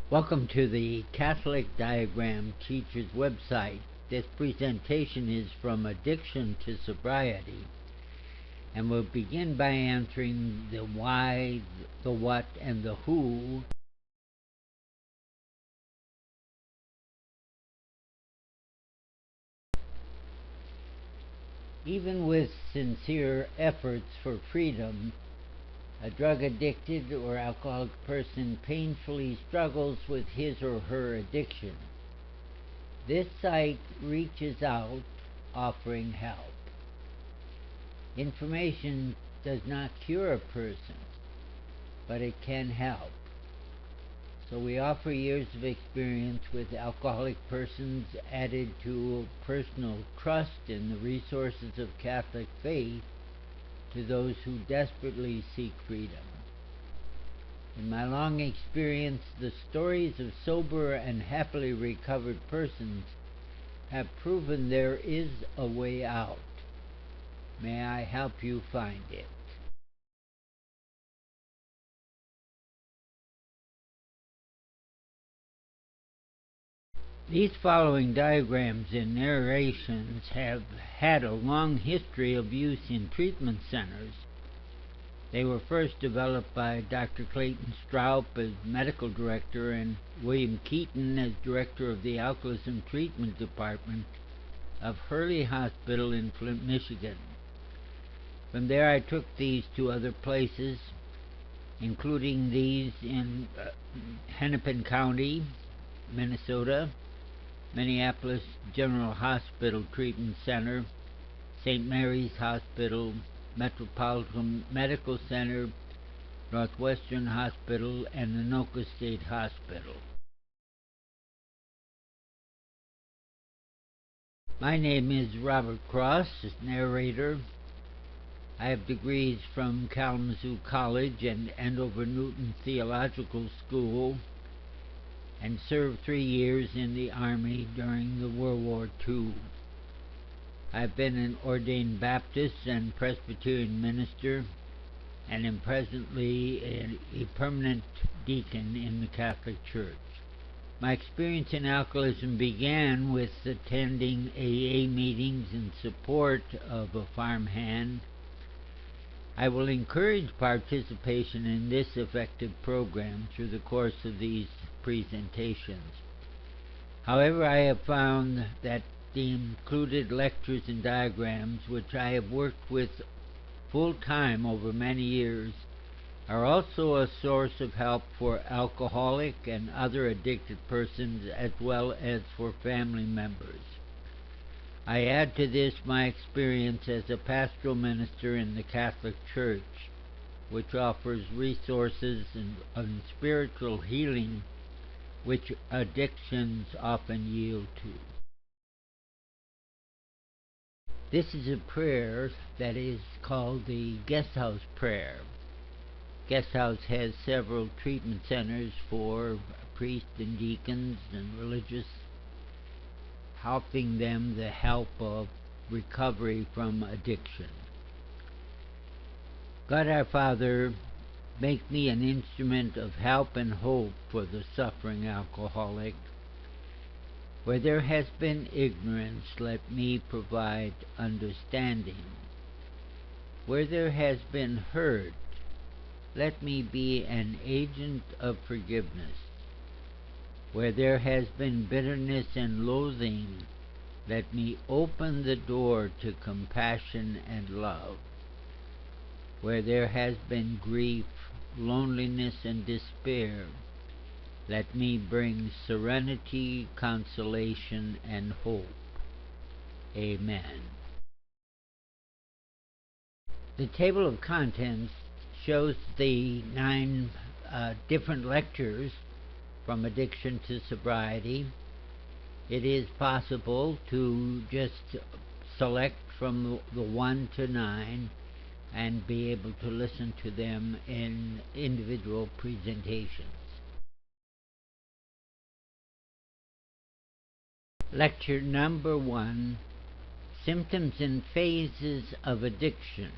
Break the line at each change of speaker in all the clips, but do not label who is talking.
Welcome to the Catholic Diagram Teacher's website. This presentation is from Addiction to Sobriety, and we'll begin by answering the why, the what, and the who. Even with sincere efforts for freedom, a drug-addicted or alcoholic person painfully struggles with his or her addiction. This site reaches out, offering help. Information does not cure a person, but it can help. So we offer years of experience with alcoholic persons added to personal trust in the resources of Catholic faith to those who desperately seek freedom. In my long experience, the stories of sober and happily recovered persons have proven there is a way out. May I help you find it? These following diagrams and narrations have had a long history of use in treatment centers. They were first developed by Dr. Clayton Stroup as medical director and William Keaton as director of the Alcoholism Treatment Department of Hurley Hospital in Flint, Michigan. From there I took these to other places, including these in Hennepin County, Minnesota, Minneapolis General Hospital Treatment Center, St. Mary's Hospital, Metropolitan Medical Center, Northwestern Hospital, and Anoka State Hospital. My name is Robert Cross, as narrator. I have degrees from Kalamazoo College and Andover Newton Theological School, and served 3 years in the Army during the World War II. I've been an ordained Baptist and Presbyterian minister, and am presently a permanent deacon in the Catholic Church. My experience in alcoholism began with attending AA meetings in support of a farmhand. I will encourage participation in this effective program through the course of these presentations. However, I have found that the included lectures and diagrams, which I have worked with full-time over many years, are also a source of help for alcoholic and other addicted persons as well as for family members. I add to this my experience as a pastoral minister in the Catholic Church, which offers resources and spiritual healing which addictions often yield to. This is a prayer that is called the Guest House Prayer. Guest House has several treatment centers for priests and deacons and religious, helping them the help of recovery from addiction. God our Father, make me an instrument of help and hope for the suffering alcoholic. Where there has been ignorance, let me provide understanding. Where there has been hurt, let me be an agent of forgiveness. Where there has been bitterness and loathing, let me open the door to compassion and love. Where there has been grief, loneliness, and despair, let me bring serenity, consolation, and hope. Amen. The table of contents shows the 9 different lectures from Addiction to Sobriety. It is possible to just select from the 1 to 9 and be able to listen to them in individual presentations. Lecture number 1, Symptoms and Phases of Addiction.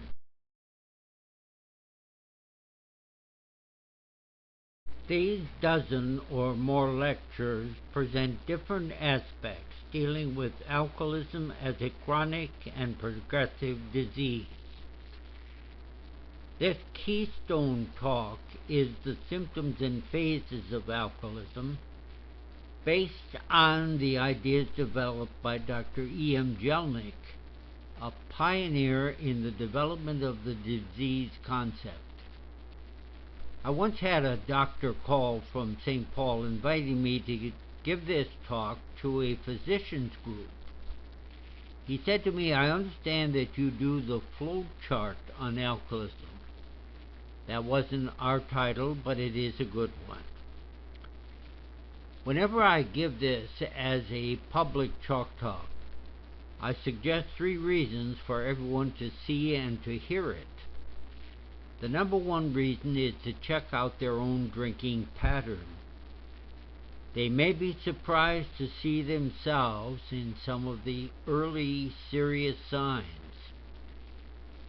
These dozen or more lectures present different aspects dealing with alcoholism as a chronic and progressive disease. This keystone talk is the symptoms and phases of alcoholism, based on the ideas developed by Dr. E.M. Jellinek, a pioneer in the development of the disease concept. I once had a doctor call from St. Paul inviting me to give this talk to a physicians group. He said to me, "I understand that you do the flow chart on alcoholism." That wasn't our title, but it is a good one. Whenever I give this as a public chalk talk, I suggest 3 reasons for everyone to see and to hear it. The number 1 reason is to check out their own drinking pattern. They may be surprised to see themselves in some of the early serious signs.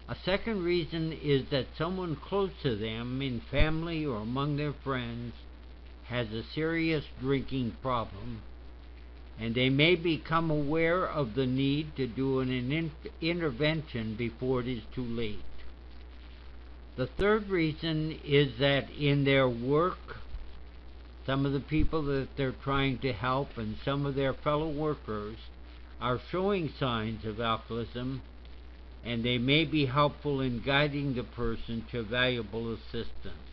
A second reason is that someone close to them, in family or among their friends, has a serious drinking problem, and they may become aware of the need to do an intervention before it is too late. The third reason is that in their work, some of the people that they're trying to help and some of their fellow workers are showing signs of alcoholism, and they may be helpful in guiding the person to valuable assistance.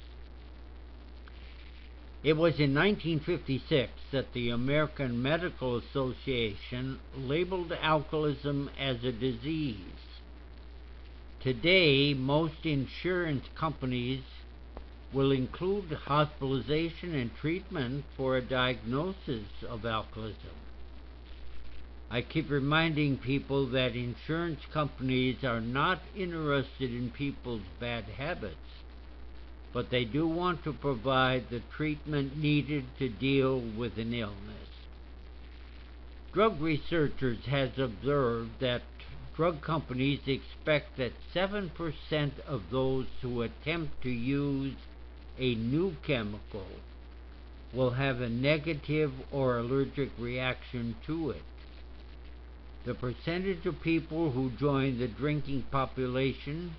It was in 1956 that the American Medical Association labeled alcoholism as a disease. Today, most insurance companies will include hospitalization and treatment for a diagnosis of alcoholism. I keep reminding people that insurance companies are not interested in people's bad habits, but they do want to provide the treatment needed to deal with an illness. Drug researchers have observed that drug companies expect that 7% of those who attempt to use a new chemical will have a negative or allergic reaction to it. The percentage of people who join the drinking population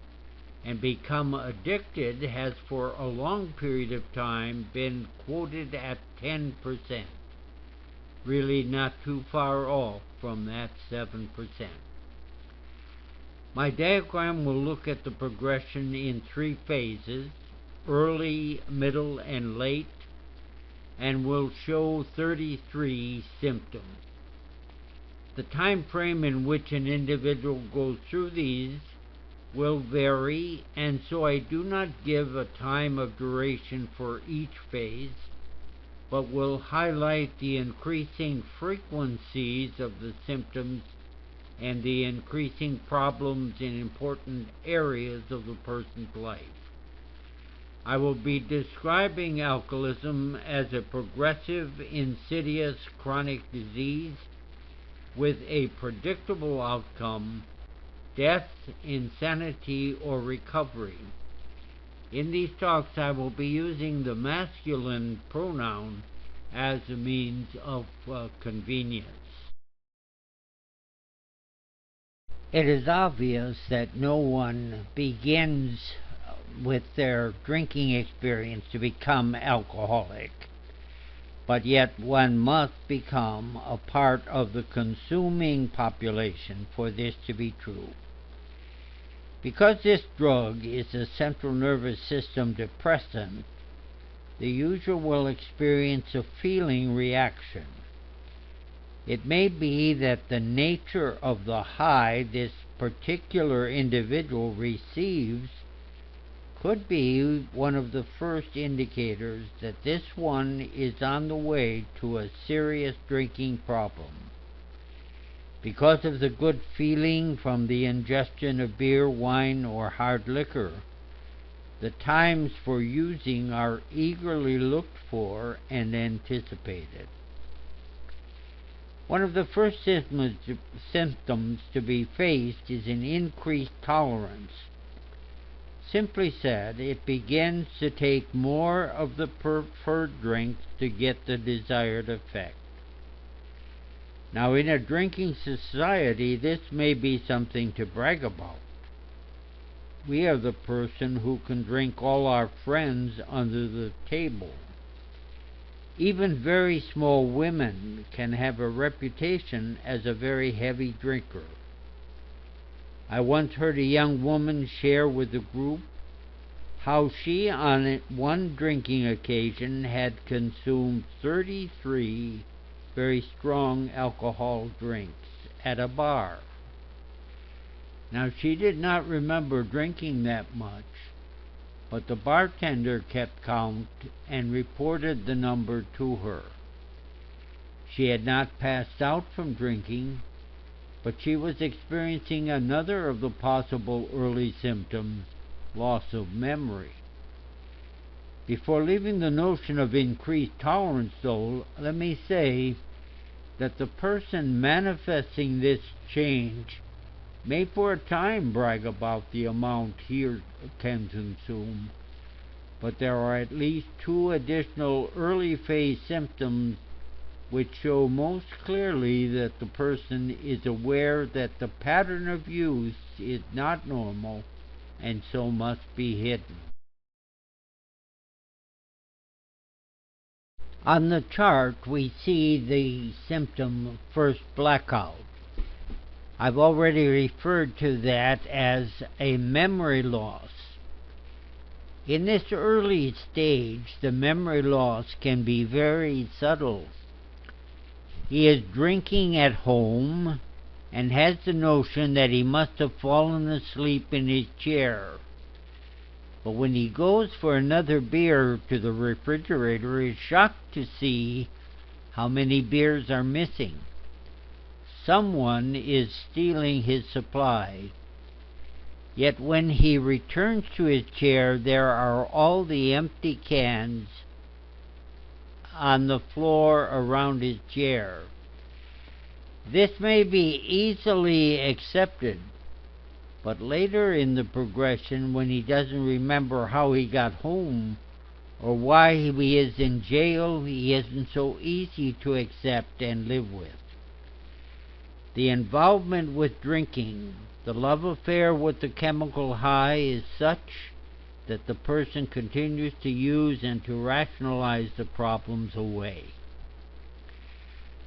and become addicted has for a long period of time been quoted at 10%. Really not too far off from that 7%. My diagram will look at the progression in 3 phases, early, middle, and late, and will show 33 symptoms. The time frame in which an individual goes through these will vary, and so I do not give a time of duration for each phase, but will highlight the increasing frequencies of the symptoms and the increasing problems in important areas of the person's life. I will be describing alcoholism as a progressive, insidious, chronic disease with a predictable outcome: death, insanity, or recovery. In these talks, I will be using the masculine pronoun as a means of convenience. It is obvious that no one begins with their drinking experience to become alcoholic, but yet one must become a part of the consuming population for this to be true. Because this drug is a central nervous system depressant, the user will experience a feeling reaction. It may be that the nature of the high this particular individual receives could be one of the first indicators that this one is on the way to a serious drinking problem. Because of the good feeling from the ingestion of beer, wine, or hard liquor, the times for using are eagerly looked for and anticipated. One of the first symptoms to be faced is an increased tolerance. Simply said, it begins to take more of the preferred drinks to get the desired effect. Now, in a drinking society, this may be something to brag about. We are the person who can drink all our friends under the table. Even very small women can have a reputation as a very heavy drinker. I once heard a young woman share with the group how she, on one drinking occasion, had consumed 33 very strong alcohol drinks at a bar. Now, she did not remember drinking that much, but the bartender kept count and reported the number to her. She had not passed out from drinking, but she was experiencing another of the possible early symptoms, loss of memory. Before leaving the notion of increased tolerance, though, let me say that the person manifesting this change may for a time brag about the amount he can consume, but there are at least 2 additional early phase symptoms which show most clearly that the person is aware that the pattern of use is not normal and so must be hidden. On the chart, we see the symptom first, blackout. I've already referred to that as a memory loss. In this early stage, the memory loss can be very subtle. He is drinking at home and has the notion that he must have fallen asleep in his chair. But when he goes for another beer to the refrigerator, he is shocked to see how many beers are missing. Someone is stealing his supply. Yet when he returns to his chair, there are all the empty cans on the floor around his chair. This may be easily accepted, but later in the progression, when he doesn't remember how he got home or why he is in jail, he isn't so easy to accept and live with. The involvement with drinking, the love affair with the chemical high, is such that the person continues to use and to rationalize the problems away.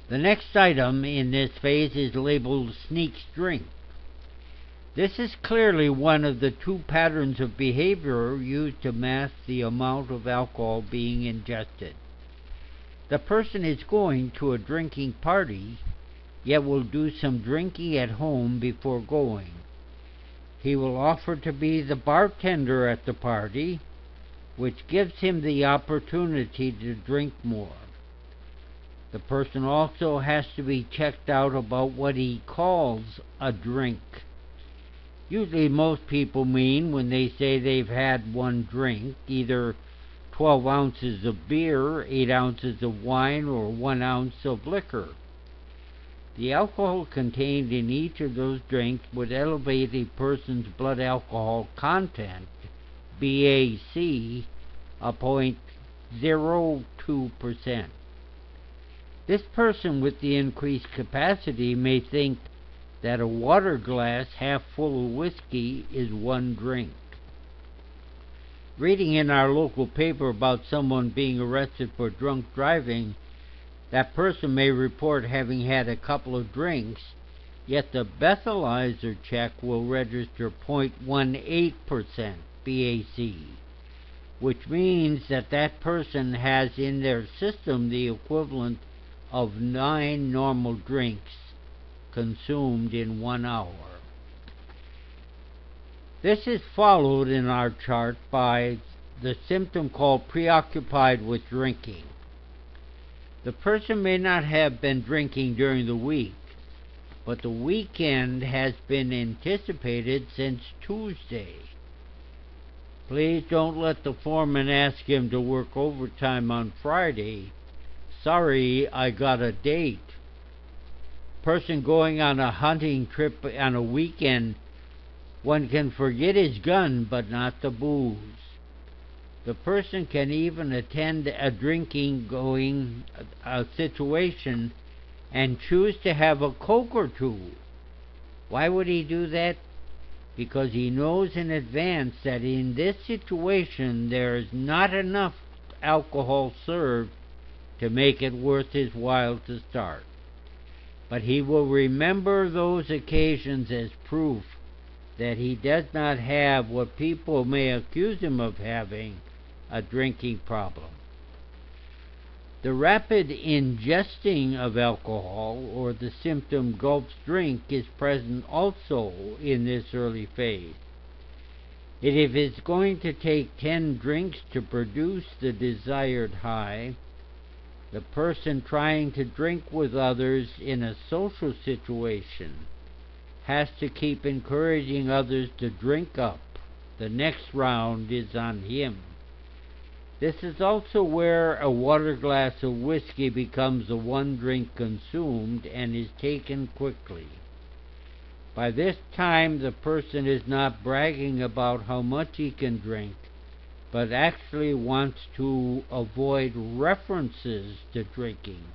The next item in this phase is labeled sneak drink. This is clearly one of the 2 patterns of behavior used to mask the amount of alcohol being ingested. The person is going to a drinking party, yet will do some drinking at home before going. He will offer to be the bartender at the party, which gives him the opportunity to drink more. The person also has to be checked out about what he calls a drink. Usually most people mean, when they say they've had one drink, either 12 ounces of beer, 8 ounces of wine, or 1 ounce of liquor. The alcohol contained in each of those drinks would elevate a person's blood alcohol content, BAC, a 0.02%. This person with the increased capacity may think that a water glass half full of whiskey is 1 drink. Reading in our local paper about someone being arrested for drunk driving, that person may report having had a couple of drinks, yet the breathalyzer check will register 0.18% BAC, which means that that person has in their system the equivalent of 9 normal drinks consumed in 1 hour. This is followed in our chart by the symptom called preoccupied with drinking. The person may not have been drinking during the week, but the weekend has been anticipated since Tuesday. Please don't let the foreman ask him to work overtime on Friday. Sorry, I got a date. Person going on a hunting trip on a weekend One can forget his gun, but not the booze. The person can even attend a drinking-going situation and choose to have a Coke or two. Why would he do that? Because he knows in advance that in this situation there is not enough alcohol served to make it worth his while to start. But he will remember those occasions as proof that he does not have what people may accuse him of having, a drinking problem. The rapid ingesting of alcohol, or the symptom gulps drink, is present also in this early phase. If it's going to take 10 drinks to produce the desired high, the person trying to drink with others in a social situation has to keep encouraging others to drink up. The next round is on him. This is also where a water glass of whiskey becomes the one drink consumed and is taken quickly. By this time, the person is not bragging about how much he can drink, but actually wants to avoid references to drinking.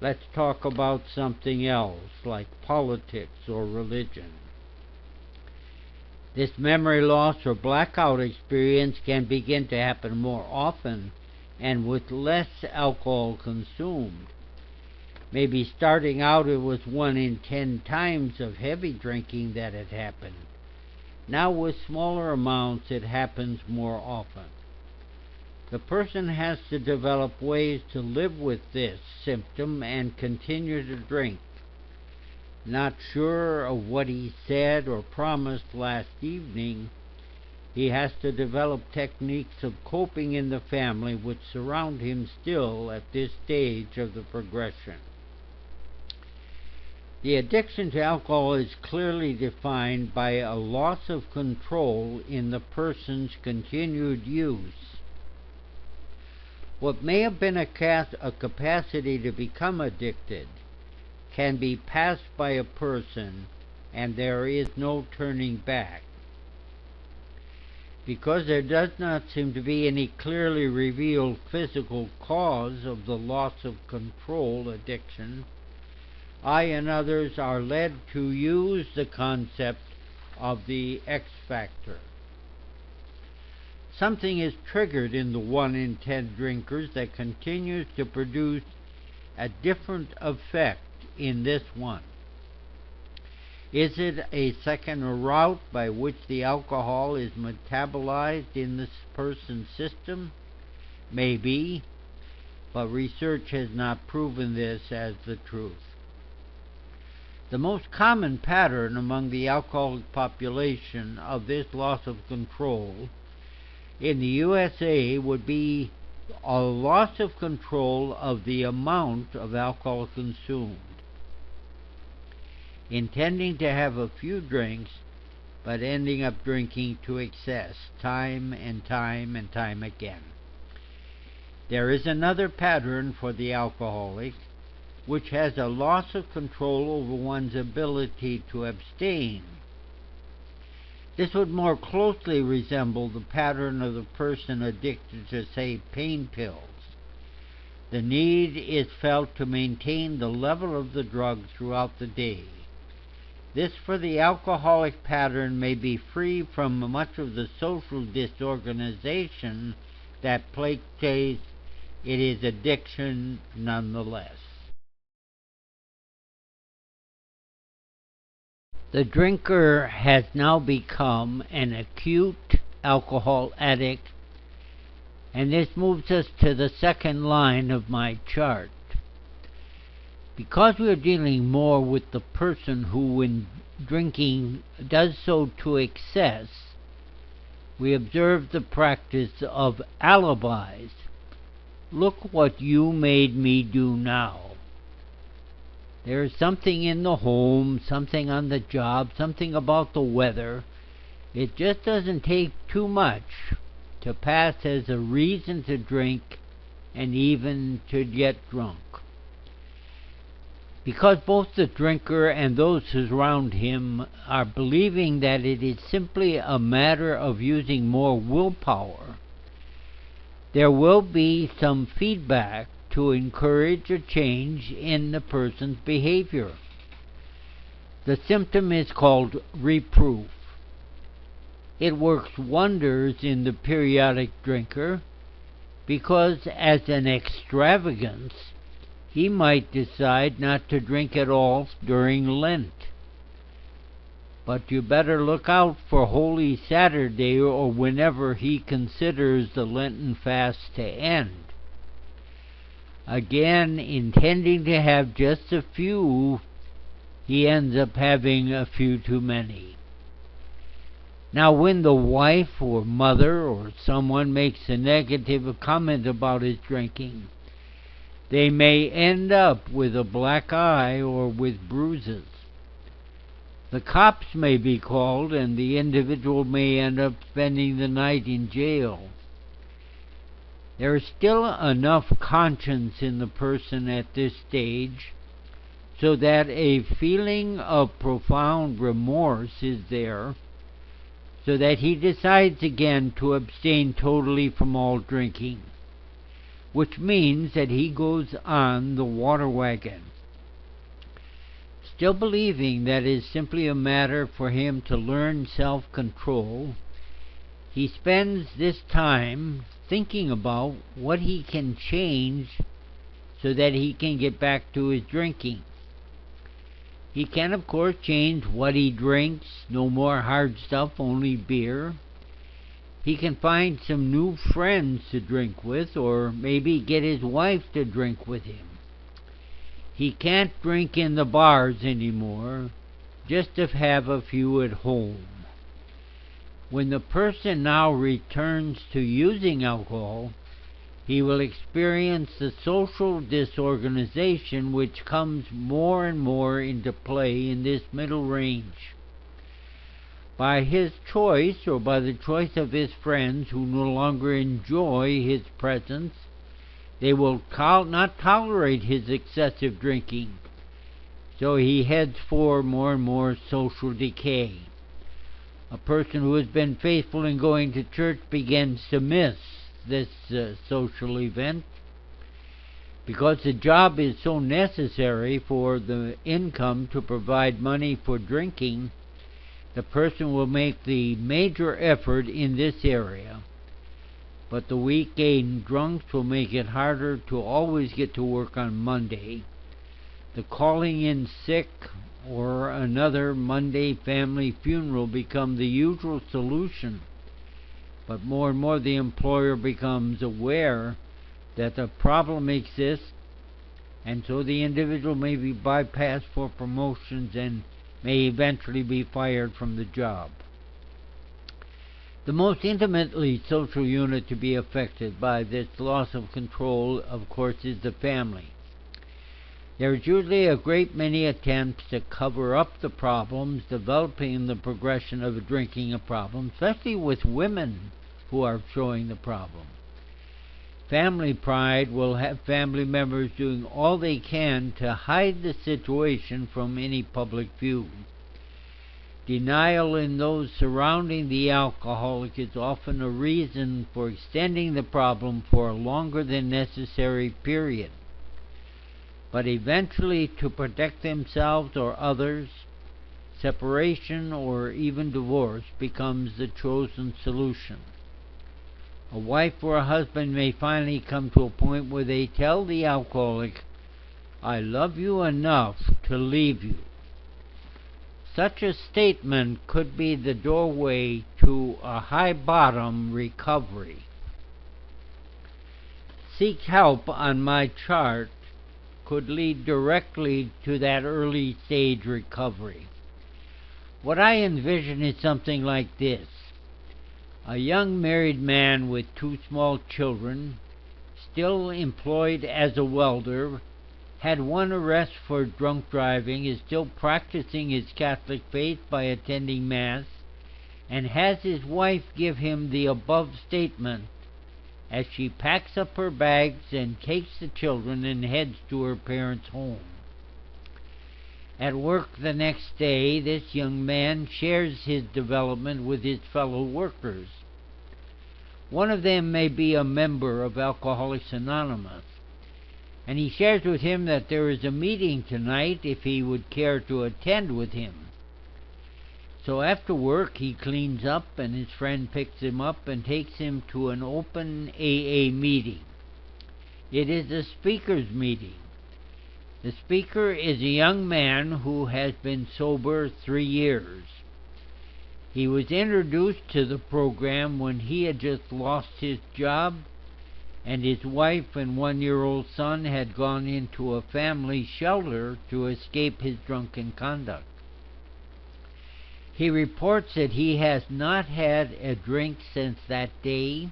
Let's talk about something else, like politics or religion. This memory loss or blackout experience can begin to happen more often and with less alcohol consumed. Maybe starting out it was 1 in 10 times of heavy drinking that had happened. Now with smaller amounts it happens more often. The person has to develop ways to live with this symptom and continue to drink. Not sure of what he said or promised last evening, he has to develop techniques of coping in the family which surround him still at this stage of the progression. The addiction to alcohol is clearly defined by a loss of control in the person's continued use. What may have been a capacity to become addicted can be passed by a person, and there is no turning back. Because there does not seem to be any clearly revealed physical cause of the loss of control addiction, I and others are led to use the concept of the X factor. Something is triggered in the 1 in 10 drinkers that continues to produce a different effect in this one. Is it a second route by which the alcohol is metabolized in this person's system? Maybe, but research has not proven this as the truth. The most common pattern among the alcoholic population of this loss of control in the USA would be a loss of control of the amount of alcohol consumed. Intending to have a few drinks, but ending up drinking to excess, time and time again. There is another pattern for the alcoholic, which has a loss of control over one's ability to abstain. This would more closely resemble the pattern of the person addicted to, say, pain pills. The need is felt to maintain the level of the drug throughout the day. This, for the alcoholic pattern, may be free from much of the social disorganization that plagues it is addiction nonetheless. The drinker has now become an acute alcohol addict, and this moves us to the second line of my chart. Because we are dealing more with the person who, when drinking, does so to excess, we observe the practice of alibis. Look what you made me do now. There is something in the home, something on the job, something about the weather. It just doesn't take too much to pass as a reason to drink and even to get drunk. because both the drinker and those around him are believing that it is simply a matter of using more willpower, there will be some feedback to encourage a change in the person's behavior. The symptom is called reproof. It works wonders in the periodic drinker because, as an extravagance, he might decide not to drink at all during Lent. But you better look out for Holy Saturday or whenever he considers the Lenten fast to end. Again, intending to have just a few, he ends up having a few too many. Now, when the wife or mother or someone makes a negative comment about his drinking, they may end up with a black eye or with bruises. The cops may be called and the individual may end up spending the night in jail. There is still enough conscience in the person at this stage so that a feeling of profound remorse is there, so that he decides again to abstain totally from all drinking, which means that he goes on the water wagon, still believing that it is simply a matter for him to learn self-control. He spends this time thinking about what he can change so that he can get back to his drinking. He can, of course, change what he drinks. No more hard stuff, only beer. He can find some new friends to drink with, or maybe get his wife to drink with him. He can't drink in the bars anymore, just to have a few at home. When the person now returns to using alcohol, he will experience the social disorganization which comes more and more into play in this middle range. By his choice or by the choice of his friends who no longer enjoy his presence, they will not tolerate his excessive drinking. So he heads for more and more social decay. A person who has been faithful in going to church begins to miss this social event because the job is so necessary for the income to provide money for drinking. The person will make the major effort in this area, but the weekend drunks will make it harder to always get to work on Monday. The calling in sick or another Monday family funeral become the usual solution, but more and more the employer becomes aware that the problem exists, and so the individual may be bypassed for promotions and may eventually be fired from the job. The most intimately social unit to be affected by this loss of control, of course, is the family. There is usually a great many attempts to cover up the problems, developing the progression of drinking a problem, especially with women who are showing the problem. Family pride will have family members doing all they can to hide the situation from any public view. Denial in those surrounding the alcoholic is often a reason for extending the problem for a longer than necessary period. But eventually, to protect themselves or others, separation or even divorce becomes the chosen solution. A wife or a husband may finally come to a point where they tell the alcoholic, "I love you enough to leave you." Such a statement could be the doorway to a high bottom recovery. Seek help on my chart could lead directly to that early stage recovery. What I envision is something like this. A young married man with 2 small children, still employed as a welder, had 1 arrest for drunk driving, is still practicing his Catholic faith by attending Mass, and has his wife give him the above statement as she packs up her bags and takes the children and heads to her parents' home. At work the next day, this young man shares his development with his fellow workers. One of them may be a member of Alcoholics Anonymous, and he shares with him that there is a meeting tonight if he would care to attend with him. So after work he cleans up and his friend picks him up and takes him to an open AA meeting. It is a speaker's meeting. The speaker is a young man who has been sober 3 years. He was introduced to the program when he had just lost his job, and his wife and 1-year-old son had gone into a family shelter to escape his drunken conduct. He reports that he has not had a drink since that day,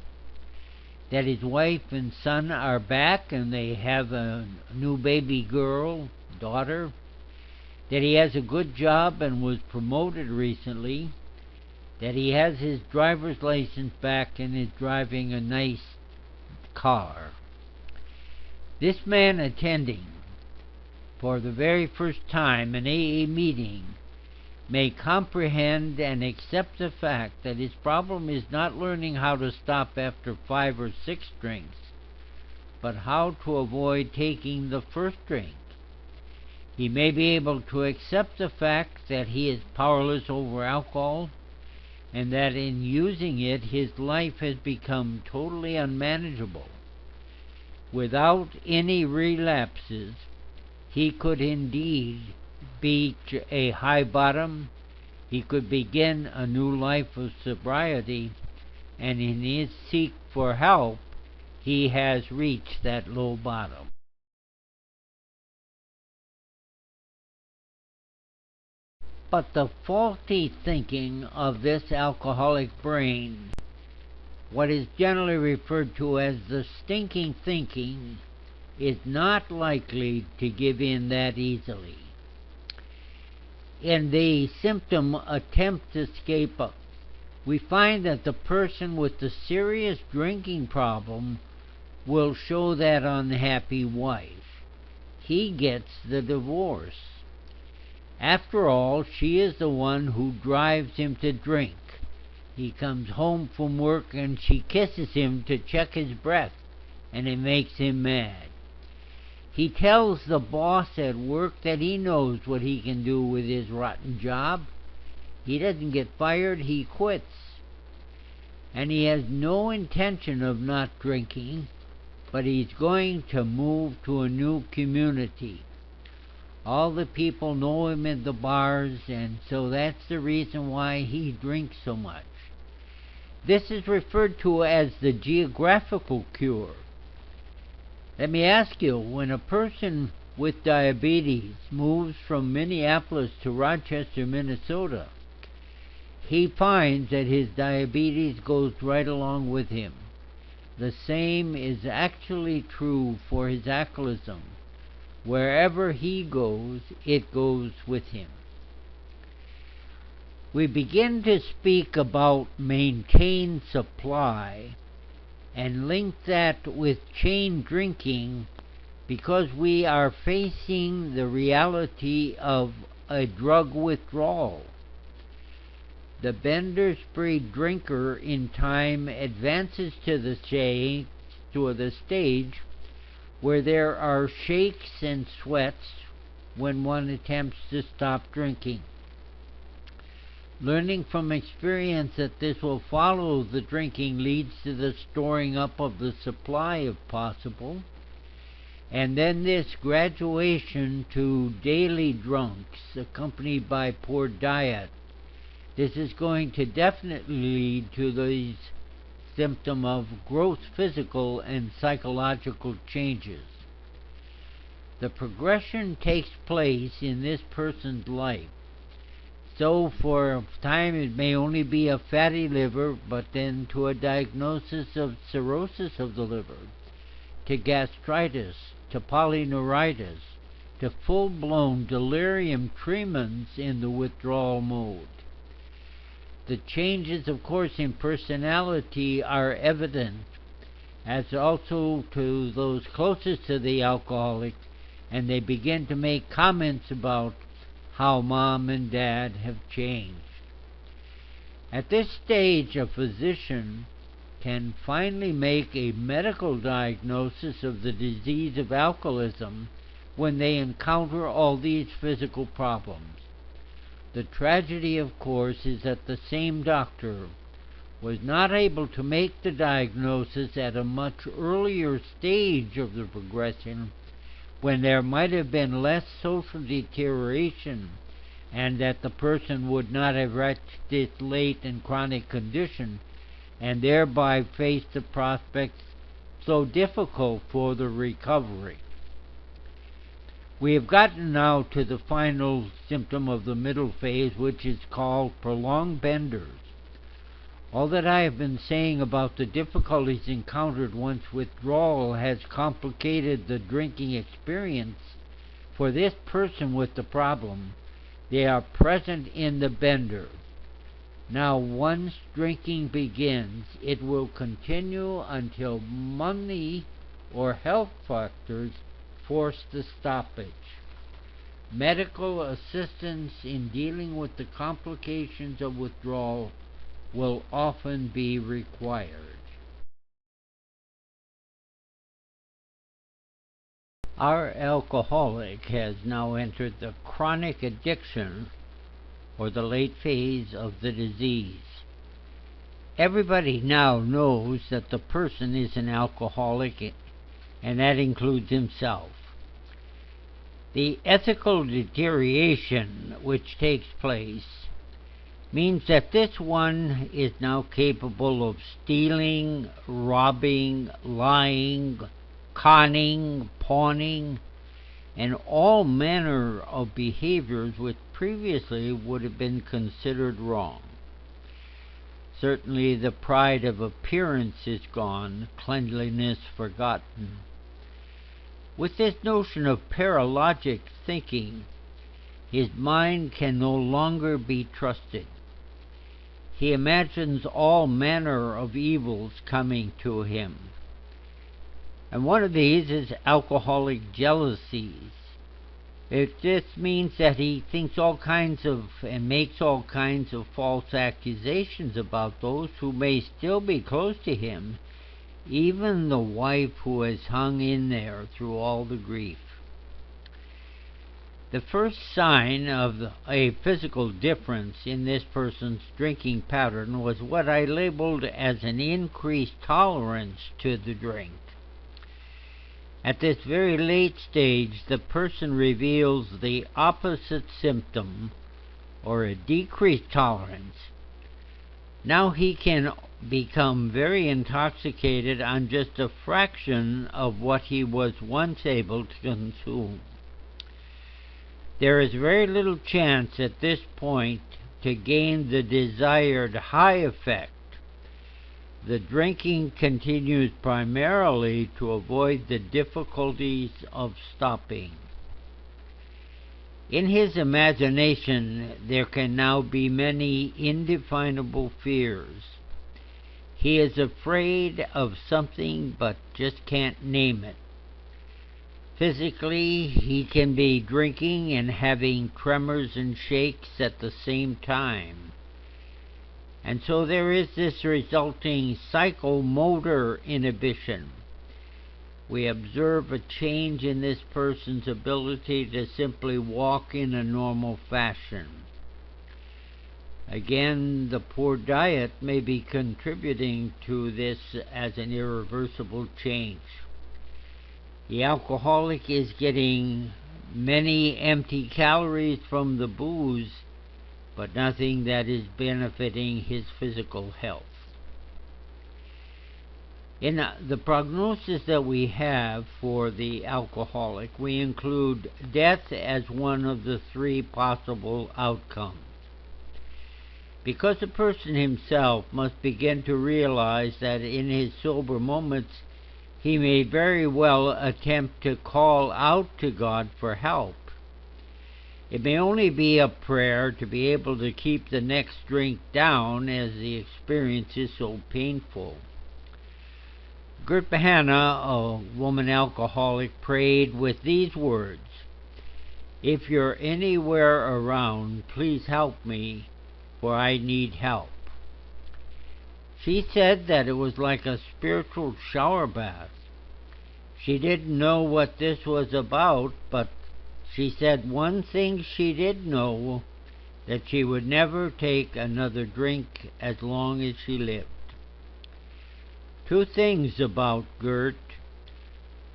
that his wife and son are back and they have a new baby girl, daughter, that he has a good job and was promoted recently, that he has his driver's license back and is driving a nice car. This man attending for the very first time an AA meeting may comprehend and accept the fact that his problem is not learning how to stop after 5 or 6 drinks, but how to avoid taking the first drink. He may be able to accept the fact that he is powerless over alcohol, and that in using it his life has become totally unmanageable. Without any relapses, he could indeed reach a high bottom. He could begin a new life of sobriety, and in his seek for help, he has reached that low bottom. But the faulty thinking of this alcoholic brain, what is generally referred to as the stinking thinking, is not likely to give in that easily. In the symptom attempt to escape, we find that the person with the serious drinking problem will show that unhappy wife. He gets the divorce. After all, she is the one who drives him to drink. He comes home from work and she kisses him to check his breath, and it makes him mad. He tells the boss at work that he knows what he can do with his rotten job. He doesn't get fired, he quits. And he has no intention of not drinking, but he's going to move to a new community. All the people know him in the bars, and so that's the reason why he drinks so much. This is referred to as the geographical cure. Let me ask you, when a person with diabetes moves from Minneapolis to Rochester, Minnesota, he finds that his diabetes goes right along with him. The same is actually true for his alcoholism. Wherever he goes, it goes with him. We begin to speak about maintained supply and link that with chain drinking because we are facing the reality of a drug withdrawal. The bender-spree drinker in time advances to the stage where there are shakes and sweats when one attempts to stop drinking. Learning from experience that this will follow the drinking leads to the storing up of the supply if possible, and then this graduation to daily drunks accompanied by poor diet. This is going to definitely lead to the symptom of gross physical and psychological changes. The progression takes place in this person's life. So for a time it may only be a fatty liver, but then to a diagnosis of cirrhosis of the liver, to gastritis, to polyneuritis, to full-blown delirium tremens in the withdrawal mode. The changes, of course, in personality are evident, as also to those closest to the alcoholic, and they begin to make comments about how mom and dad have changed. At this stage, a physician can finally make a medical diagnosis of the disease of alcoholism when they encounter all these physical problems. The tragedy, of course, is that the same doctor was not able to make the diagnosis at a much earlier stage of the progression, when there might have been less social deterioration and that the person would not have reached this late and chronic condition and thereby face the prospects so difficult for the recovery. We have gotten now to the final symptom of the middle phase, which is called prolonged benders. All that I have been saying about the difficulties encountered once withdrawal has complicated the drinking experience. For this person with the problem, they are present in the bender. Now, once drinking begins, it will continue until money or health factors force the stoppage. Medical assistance in dealing with the complications of withdrawal will often be required. Our alcoholic has now entered the chronic addiction or the late phase of the disease. Everybody now knows that the person is an alcoholic, and that includes himself. The ethical deterioration which takes place means that this one is now capable of stealing, robbing, lying, conning, pawning, and all manner of behaviors which previously would have been considered wrong. Certainly the pride of appearance is gone, cleanliness forgotten. With this notion of paralogic thinking, his mind can no longer be trusted. He imagines all manner of evils coming to him. And one of these is alcoholic jealousies. This means that he thinks all kinds of and makes all kinds of false accusations about those who may still be close to him, even the wife who has hung in there through all the grief. The first sign of a physical difference in this person's drinking pattern was what I labeled as an increased tolerance to the drink. At this very late stage, the person reveals the opposite symptom, or a decreased tolerance. Now he can become very intoxicated on just a fraction of what he was once able to consume. There is very little chance at this point to gain the desired high effect. The drinking continues primarily to avoid the difficulties of stopping. In his imagination, there can now be many indefinable fears. He is afraid of something but just can't name it. Physically, he can be drinking and having tremors and shakes at the same time. And so there is this resulting psychomotor inhibition. We observe a change in this person's ability to simply walk in a normal fashion. Again, the poor diet may be contributing to this as an irreversible change. The alcoholic is getting many empty calories from the booze, but nothing that is benefiting his physical health. In the prognosis that we have for the alcoholic, we include death as one of the three possible outcomes. Because the person himself must begin to realize that in his sober moments he may very well attempt to call out to God for help. It may only be a prayer to be able to keep the next drink down, as the experience is so painful. Gert Bahana, a woman alcoholic, prayed with these words: If you're anywhere around, please help me, for I need help. She said that it was like a spiritual shower bath. She didn't know what this was about, but she said one thing she did know, that she would never take another drink as long as she lived. Two things about Gert.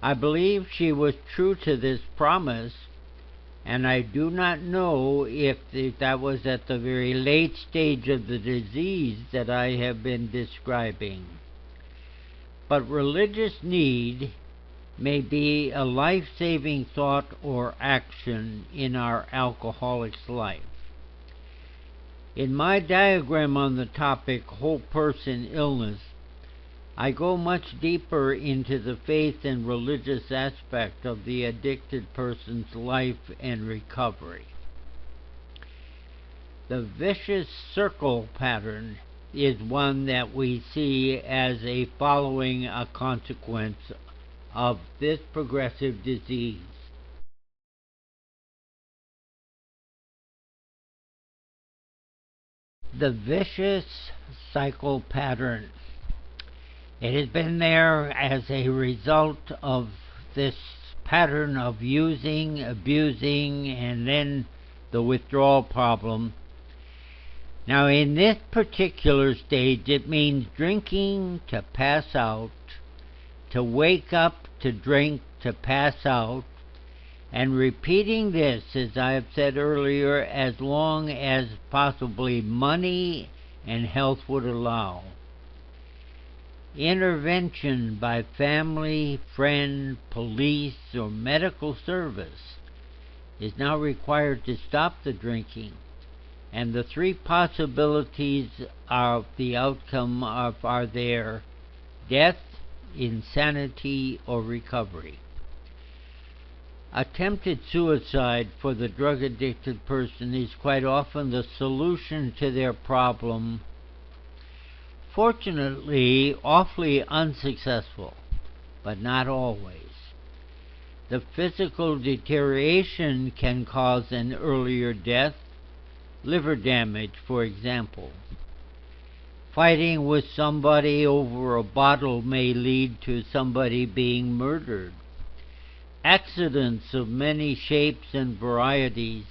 I believe she was true to this promise, and I do not know if that was at the very late stage of the disease that I have been describing. But religious need may be a life-saving thought or action in our alcoholic's life. In my diagram on the topic whole person illness, I go much deeper into the faith and religious aspect of the addicted person's life and recovery. The vicious circle pattern is one that we see as a following a consequence of this progressive disease. The vicious cycle pattern. It has been there as a result of this pattern of using, abusing, and then the withdrawal problem. Now, in this particular stage, it means drinking to pass out, to wake up, to drink, to pass out, and repeating this, as I have said earlier, as long as possibly money and health would allow. Intervention by family, friend, police, or medical service is now required to stop the drinking, and the three possibilities of the outcome are there: death, insanity, or recovery. Attempted suicide for the drug-addicted person is quite often the solution to their problem. Fortunately, awfully unsuccessful, but not always. The physical deterioration can cause an earlier death, liver damage, for example. Fighting with somebody over a bottle may lead to somebody being murdered. Accidents of many shapes and varieties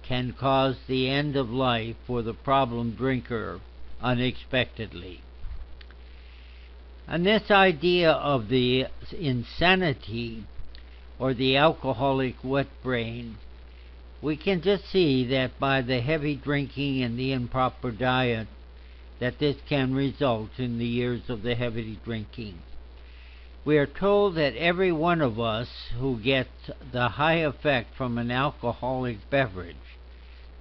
can cause the end of life for the problem drinker unexpectedly. And this idea of the insanity or the alcoholic wet brain, we can just see that by the heavy drinking and the improper diet, that this can result in the years of the heavy drinking. We are told that every one of us who gets the high effect from an alcoholic beverage,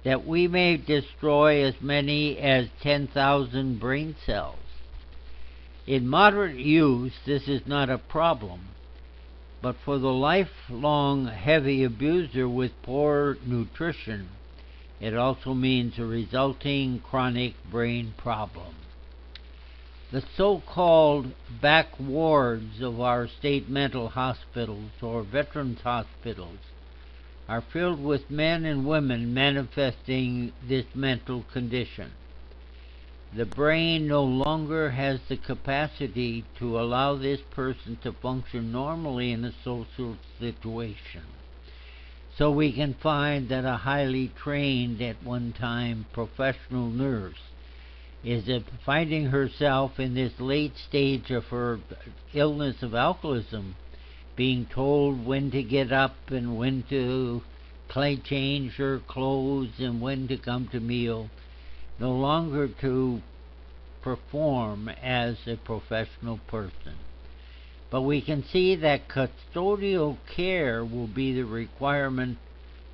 that we may destroy as many as 10,000 brain cells. In moderate use, this is not a problem, but for the lifelong heavy abuser with poor nutrition, it also means a resulting chronic brain problem. The so-called back wards of our state mental hospitals or veterans hospitals are filled with men and women manifesting this mental condition. The brain no longer has the capacity to allow this person to function normally in a social situation. So we can find that a highly trained, at one time, professional nurse is finding herself in this late stage of her illness of alcoholism, being told when to get up and when to change her clothes and when to come to meal, no longer to perform as a professional person. But we can see that custodial care will be the requirement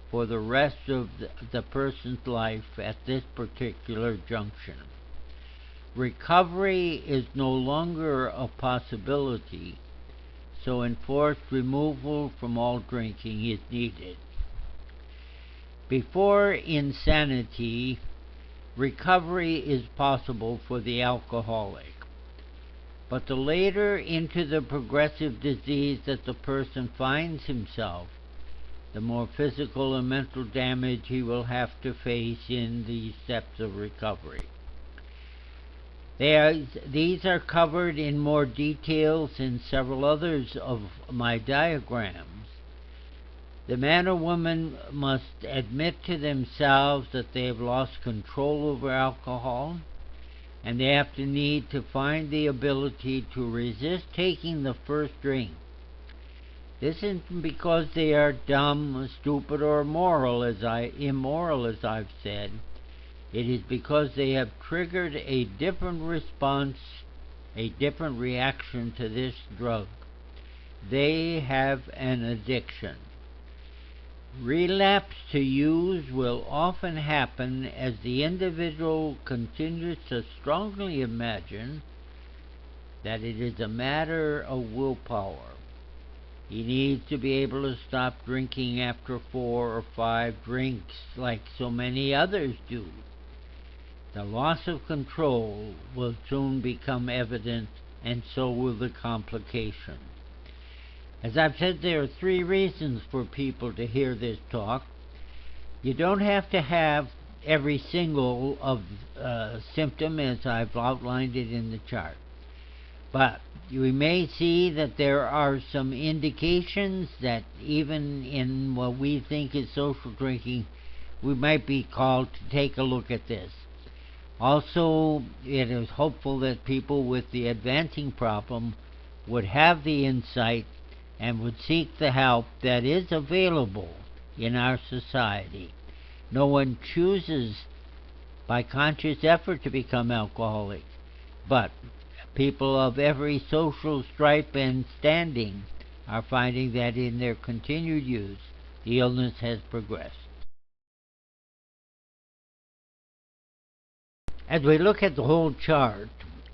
for the rest of the person's life at this particular junction. Recovery is no longer a possibility, so enforced removal from all drinking is needed. Before insanity, recovery is possible for the alcoholic, but the later into the progressive disease that the person finds himself, the more physical and mental damage he will have to face in the steps of recovery. These are covered in more details in several others of my diagrams. The man or woman must admit to themselves that they have lost control over alcohol, and they have to need to find the ability to resist taking the first drink. This isn't because they are dumb, stupid, or immoral, as I've said. It is because they have triggered a different response, a different reaction to this drug. They have an addiction. Relapse to use will often happen as the individual continues to strongly imagine that it is a matter of willpower. He needs to be able to stop drinking after 4 or 5 drinks like so many others do. The loss of control will soon become evident, and so will the complication. As I've said, there are 3 reasons for people to hear this talk. You don't have to have every single of symptom as I've outlined it in the chart. But you may see that there are some indications that even in what we think is social drinking, we might be called to take a look at this. Also, it is hopeful that people with the advancing problem would have the insight and would seek the help that is available in our society. No one chooses by conscious effort to become alcoholic, but people of every social stripe and standing are finding that in their continued use, the illness has progressed. As we look at the whole chart,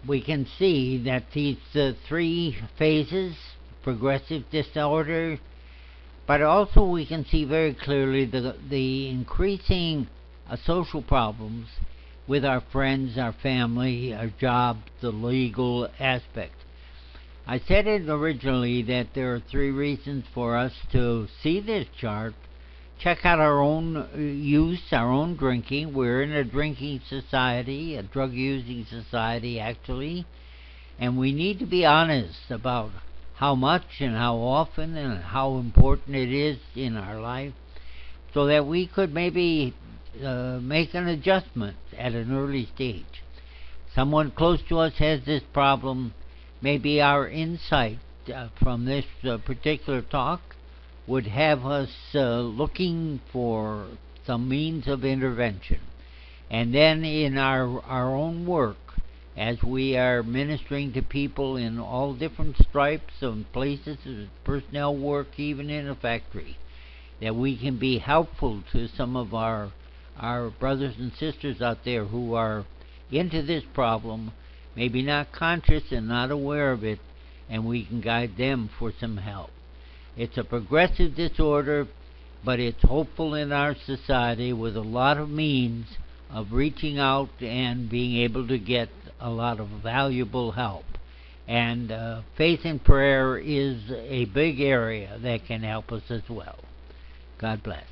we can see that these 3 phases, progressive disorder, but also we can see very clearly the increasing social problems with our friends, our family, our job, the legal aspect. I said it originally that there are 3 reasons for us to see this chart. Check out our own use, our own drinking. We're in a drinking society, a drug-using society actually, and we need to be honest about how much and how often and how important it is in our life, so that we could maybe make an adjustment at an early stage. Someone close to us has this problem. Maybe our insight from this particular talk would have us looking for some means of intervention. And then in our own work, as we are ministering to people in all different stripes and places, personnel work, even in a factory, that we can be helpful to some of our brothers and sisters out there who are into this problem, maybe not conscious and not aware of it, and we can guide them for some help. It's a progressive disorder, but it's hopeful in our society with a lot of means of reaching out and being able to get a lot of valuable help. And faith and prayer is a big area that can help us as well. God bless.